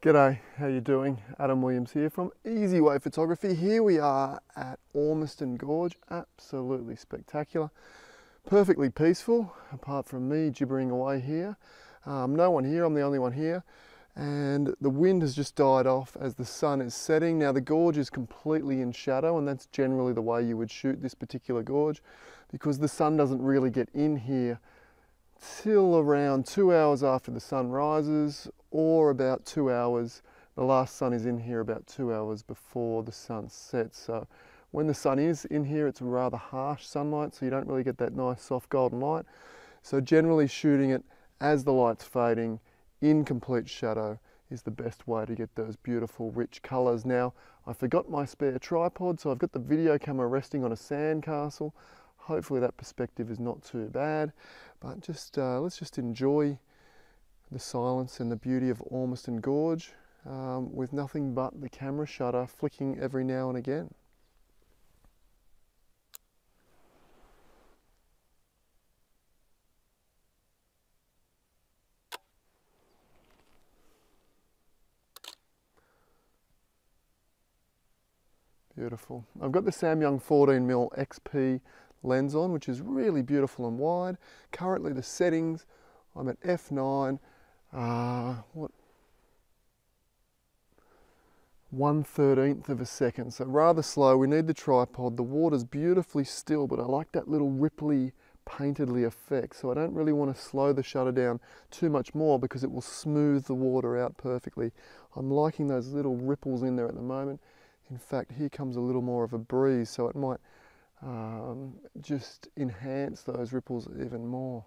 G'day, how you doing? Adam Williams here from Easy Way Photography. Here we are at Ormiston Gorge, absolutely spectacular. Perfectly peaceful, apart from me gibbering away here. No one here, I'm the only one here. And the wind has just died off as the sun is setting. Now the gorge is completely in shadow, and that's generally the way you would shoot this particular gorge, because the sun doesn't really get in here till around 2 hours after the sun rises, or about 2 hours. The last sun is in here about 2 hours before the sun sets. So when the sun is in here, it's a rather harsh sunlight, so you don't really get that nice soft golden light. So generally shooting it as the light's fading in complete shadow is the best way to get those beautiful rich colours. Now I forgot my spare tripod, so I've got the video camera resting on a sandcastle. Hopefully that perspective is not too bad, but let's just enjoy the silence and the beauty of Ormiston Gorge with nothing but the camera shutter flicking every now and again. Beautiful. I've got the Samyang 14mm XP lens on, which is really beautiful and wide. Currently the settings, I'm at f9, 1/13 of a second, so rather slow. We need the tripod. The water's beautifully still, but I like that little ripply, paintedly effect, so I don't really want to slow the shutter down too much more because it will smooth the water out perfectly. I'm liking those little ripples in there at the moment. In fact, here comes a little more of a breeze, so it might just enhance those ripples even more.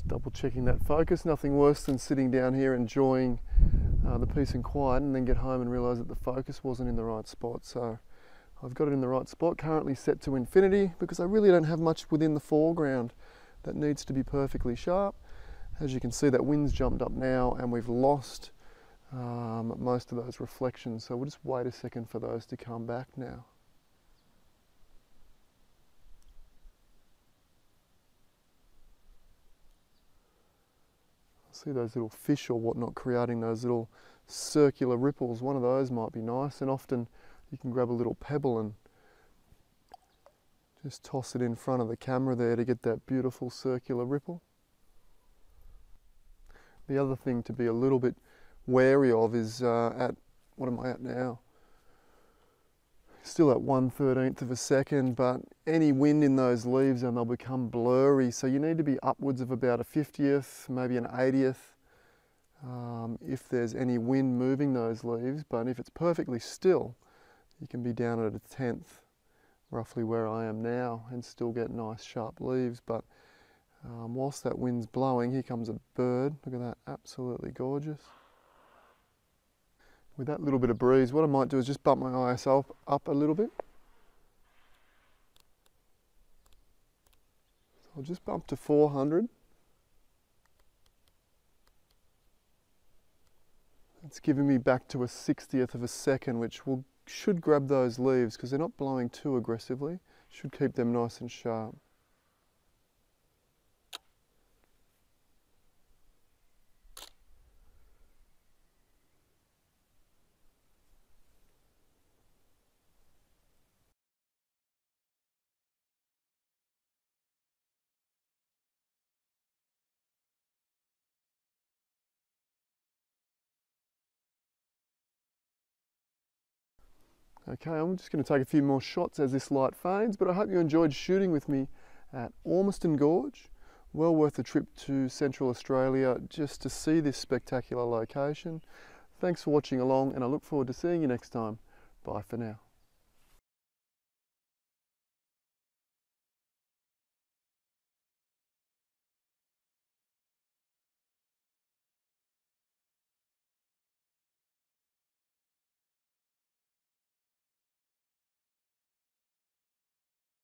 Double checking that focus. Nothing worse than sitting down here enjoying the peace and quiet and then get home and realise that the focus wasn't in the right spot. So I've got it in the right spot, currently set to infinity, because I really don't have much within the foreground that needs to be perfectly sharp. As you can see, that wind's jumped up now and we've lost most of those reflections, so we'll just wait a second for those to come back now. See those little fish or whatnot creating those little circular ripples. One of those might be nice, and often you can grab a little pebble and just toss it in front of the camera there to get that beautiful circular ripple. The other thing to be a little bit wary of is what am I at now? Still at 1/13 of a second, but any wind in those leaves and they'll become blurry, so you need to be upwards of about a 50th, maybe an 80th if there's any wind moving those leaves. But if it's perfectly still, you can be down at a 10th, roughly where I am now, and still get nice sharp leaves. But whilst that wind's blowing, here comes a bird. Look at that, absolutely gorgeous. With that little bit of breeze, what I might do is just bump my ISO up a little bit. So I'll just bump to 400. It's giving me back to a 60th of a second, which should grab those leaves because they're not blowing too aggressively. Should keep them nice and sharp. Okay, I'm just going to take a few more shots as this light fades, but I hope you enjoyed shooting with me at Ormiston Gorge. Well worth a trip to Central Australia just to see this spectacular location. Thanks for watching along, and I look forward to seeing you next time. Bye for now.